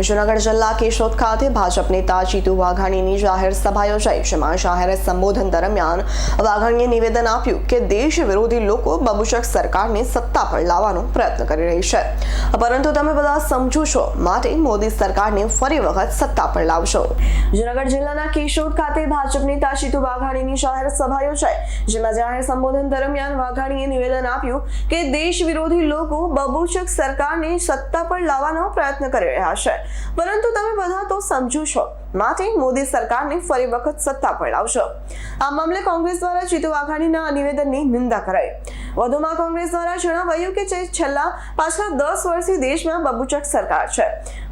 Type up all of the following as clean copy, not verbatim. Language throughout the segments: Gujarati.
જૂનાગઢ જિલ્લા કેશોદ ખાતે ભાજપ નેતા જીતુ વાઘાણીની જાહેર સભા યોજાઈ, જેમાં જાહેર સંબોધન દરમિયાન વાઘાણીએ નિવેદન આપ્યું કે દેશ વિરોધી લોકો બબુચક સરકારને સત્તા પર લાવવાનો પ્રયત્ન કરી રહી છે, પરંતુ તમે બધા સમજો છો, માટે મોદી સરકારને ફરી વખત સત્તા પર લાવશો। જૂનાગઢ જિલ્લાના કેશોદ ખાતે ભાજપ નેતા જીતુ વાઘાણીની જાહેર સભા યોજાઈ, જેમાં જાહેર સંબોધન દરમિયાન વાઘાણીએ નિવેદન આપ્યું કે દેશ વિરોધી લોકો બબુચક સરકારને સત્તા પર લાવવાનો પ્રયત્ન કરી રહ્યા છે, પરંતુ તમે બધા તો સમજો છો, માટે મોદી સરકારને ફરી વખત સત્તા પર લાવશો। આ મામલે કોંગ્રેસ દ્વારા જીતુ વાઘાણીના નિવેદનની નિંદા કરાઈ। વધુમાં કોંગ્રેસ દ્વારા જણાવાયું કે છેલ્લા પાછલા 10 વર્ષથી દેશમાં બબુચક સરકાર છે।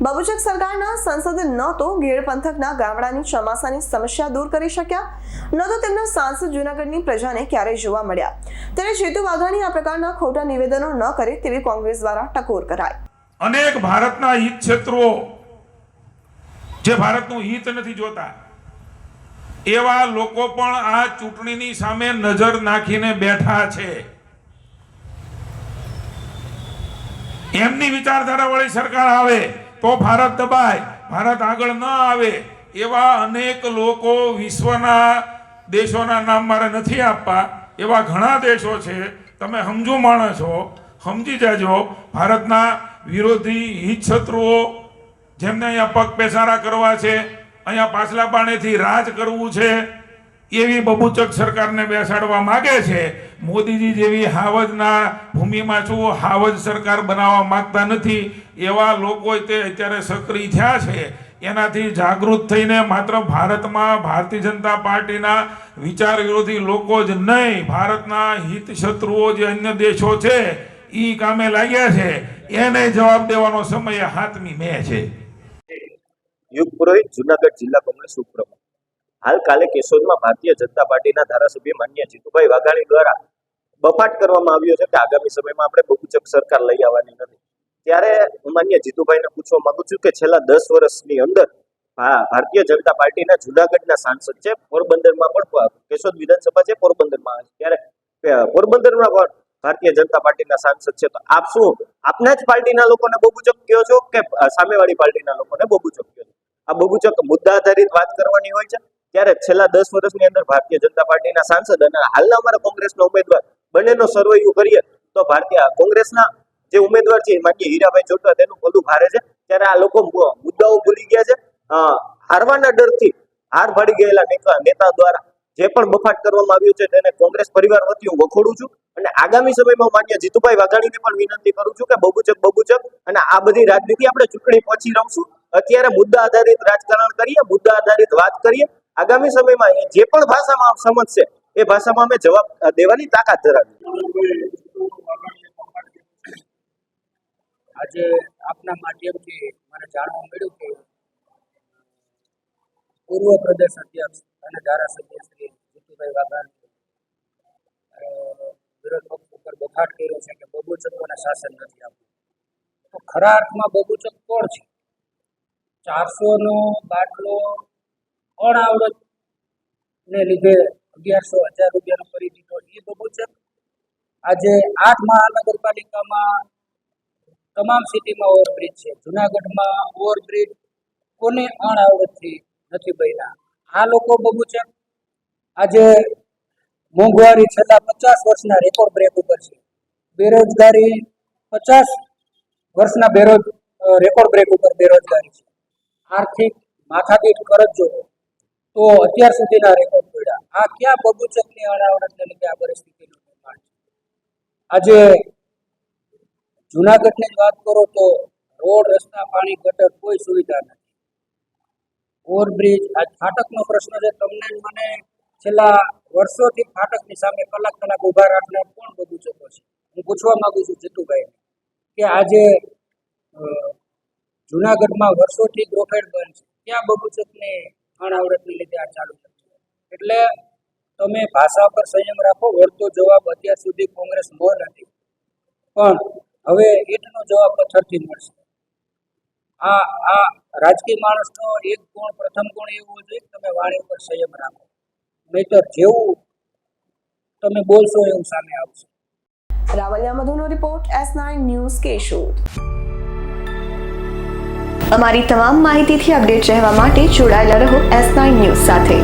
બબુચક સરકારના સંસદ ન તો ગીર પંથકના ગામડાની ચોમાસાની સમસ્યા દૂર કરી શક્યા, ન તો તેમના સાંસદ જૂનાગઢની પ્રજાને ક્યારેય જોવા મળ્યા। ત્યારે જીતુ વાઘાણી આ પ્રકારના ખોટા નિવેદનો ન કરે તેવી કોંગ્રેસ દ્વારા ટકોર કરાઈ। अनेक भारतना हित क्षेत्रों जे भारतનું हित નથી જોતા એવા લોકો પણ આ ચૂંટણીની સામે નજર નાખીને બેઠા છે। એમની વિચારધારા વાળી સરકાર આવે તો ભારત દબાય, ભારત આગળ ન આવે એવા અનેક લોકો વિશ્વના દેશોના નામ મારે નથી આપવા, એવા ઘણા દેશો છે। તમે સમજો માણસો સમજી જાજો, ભારતના વિરોધી હિત શત્રુઓ જેમને અહીંયા પગ પેસારા કરવા છે, અહીંયા પાછલા પાણીથી રાજ કરવું છે, એવી બબુચક સરકારને બેસાડવા માગે છે। મોદીજી જેવી હાવજના ભૂમિમાં છું હાવજ સરકાર બનાવવા માંગતા નથી, એવા લોકો તે અત્યારે સક્રિય થયા છે। એનાથી જાગૃત થઈને માત્ર ભારતમાં ભારતીય જનતા પાર્ટીના વિચાર વિરોધી લોકો જ નહીં, ભારતના હિત શત્રુઓ જે અન્ય દેશો છે ઈ કામે લાગ્યા છે, એને જવાબ દેવાનો સમય હાથમી મે છે। યુગ પુરોહિત, જૂનાગઢ જિલ્લા કોંગ્રેસ ઉપપ્રમુખ। હાલ કાલે કેશોદમાં ભારતીય જનતા પાર્ટીના ધારાસભ્ય માન્ય જીતુભાઈ વાઘાણી દ્વારા બફાટ કરવામાં આવ્યો છે કે આગામી સમયમાં આપણે બબુચક સરકાર લઈ આવવાની નથી। ત્યારે હું માન્ય જીતુભાઈને પૂછવા માંગુ છું કે છેલ્લા 10 વર્ષની અંદર ભારતીય જનતા પાર્ટીના જૂનાગઢના સાંસદ છે, પોરબંદરમાં પણ કેશોદ વિધાનસભા છે, પોરબંદરમાં ત્યારે પોરબંદરમાં પણ ભારતીય જનતા પાર્ટીના સાંસદ છે, તો આપ શું આપના જ પાર્ટીના લોકોને બબુચક કહો છો કે સામેવાળી પાર્ટીના લોકોને બબુચક કહો છો? આ બબુચક મુદ્દા આધારિત વાત કરવાની હોય છે। ત્યારે છેલ્લા 10 વર્ષની અંદર ભારતીય જનતા પાર્ટીના સાંસદ અને હાલના અમારા કોંગ્રેસના ઉમેદવાર બંનેનો સર્વેયુ કરીએ તો ભારતીય કોંગ્રેસના જે ઉમેદવાર છે માન્ય હીરાભાઈ જોટવા તેનું બધું ભારે છે। ત્યારે આ લોકો મુદ્દાઓ ભૂલી ગયા છે, હારવાના ડરથી હાર ભાડી ગયેલા નેતા દ્વારા જે પણ બફાટ કરવામાં આવ્યું છે તેને કોંગ્રેસ પરિવાર વતી હું વખોડું છું અને આગામી સમયમાં માન્ય જીતુભાઈ વાઘાણીને પણ વિનંતી કરું છું કે બબુચક અને આ બધી રાજનીતિ આપણે ચૂંટણી પછી રમશું। અત્યારે મુદ્દા આધારિત રાજકારણ કરીએ, મુદ્દા આધારિત વાત કરીએ। આગામી સમયમાં જે પણ ભાષામાં સમજશે એ ભાષામાં અમે જવાબ દેવાની તાકાત ધરાવીએ। આજે આપના માધ્યમથી મને જાણવા મળ્યું કે પૂર્વ પ્રદેશ અધ્યક્ષ અને ધારાસભ્ય શ્રી જીતુભાઈ વાઘાણી વિરોધ પક્ષ ઉપર બફાટ કર્યો છે કે બબુચકોને શાસન નથી આપવું। તો ખરા અર્થમાં બબુચક કોણ છે? 400નો બાટલો અણઆવડત ને લીધે 1100-1000 રૂપિયાનો કરી દીધો એ બબુચક? આજે 8 મહાનગરપાલિકામાં તમામ સિટીમાં ઓવરબ્રિજ છે, જુનાગઢમાં ઓવરબ્રિજ કોને અણઆવડતથી નથી બન્યા? આ લોકો બબુચક? આજે મોંઘવારી છેલ્લા 50 વર્ષના રેકોર્ડ બ્રેક ઉપર છે, બેરોજગારી 50 વર્ષના રેકોર્ડ બ્રેક ઉપર બેરોજગારી છે, આર્થિક માથાદીઠ કરજ જોવો તો અત્યાર સુધીના રેકોર્ડ તોડ્યા। આ ક્યાં બબુચકની અણાવડતને લીધે આ પરિસ્થિતિનું નિર્માણ છે? આજે જુનાગઢની વાત કરો તો રોડ, રસ્તા, પાણી, ગટર કોઈ સુવિધા નથી, ઓવરબ્રિજ, આજ ફાટકનો પ્રશ્ન છે, તમને મને છેલ્લા વર્ષોથી ફાટકની સામે કલાક ઉભા રાખનાર કોણ બબુચકો છે? હું પૂછવા માંગુ છું જીતુભાઈ કે આજે જુનાગઢમાં વર્ષોથી ગ્રોફેડ બંધ છે, ક્યાં બબુચકની અણાવડતને લીધે આ ચાલુ છે? એટલે તમે ભાષા પર સંયમ રાખો। વળતો જવાબ અત્યાર સુધી કોંગ્રેસ નો નથી, પણ હવે ઈંટનો જવાબ પથ્થરથી મળશે। આ રાજકીય માણસનો એક ગુણ, પ્રથમ ગુણ એવો જોઈએ કે તમે વાણી ઉપર સંયમ રાખો, નહીતર જેવું તમે બોલશો એવું સામે આવશે। રાવલિયા મધુનો રિપોર્ટ, S9 ન્યૂઝ, કેશોદ। અમારી તમામ માહિતીથી અપડેટ રહેવા માટે જોડાયેલા રહો S9 ન્યૂઝ સાથે।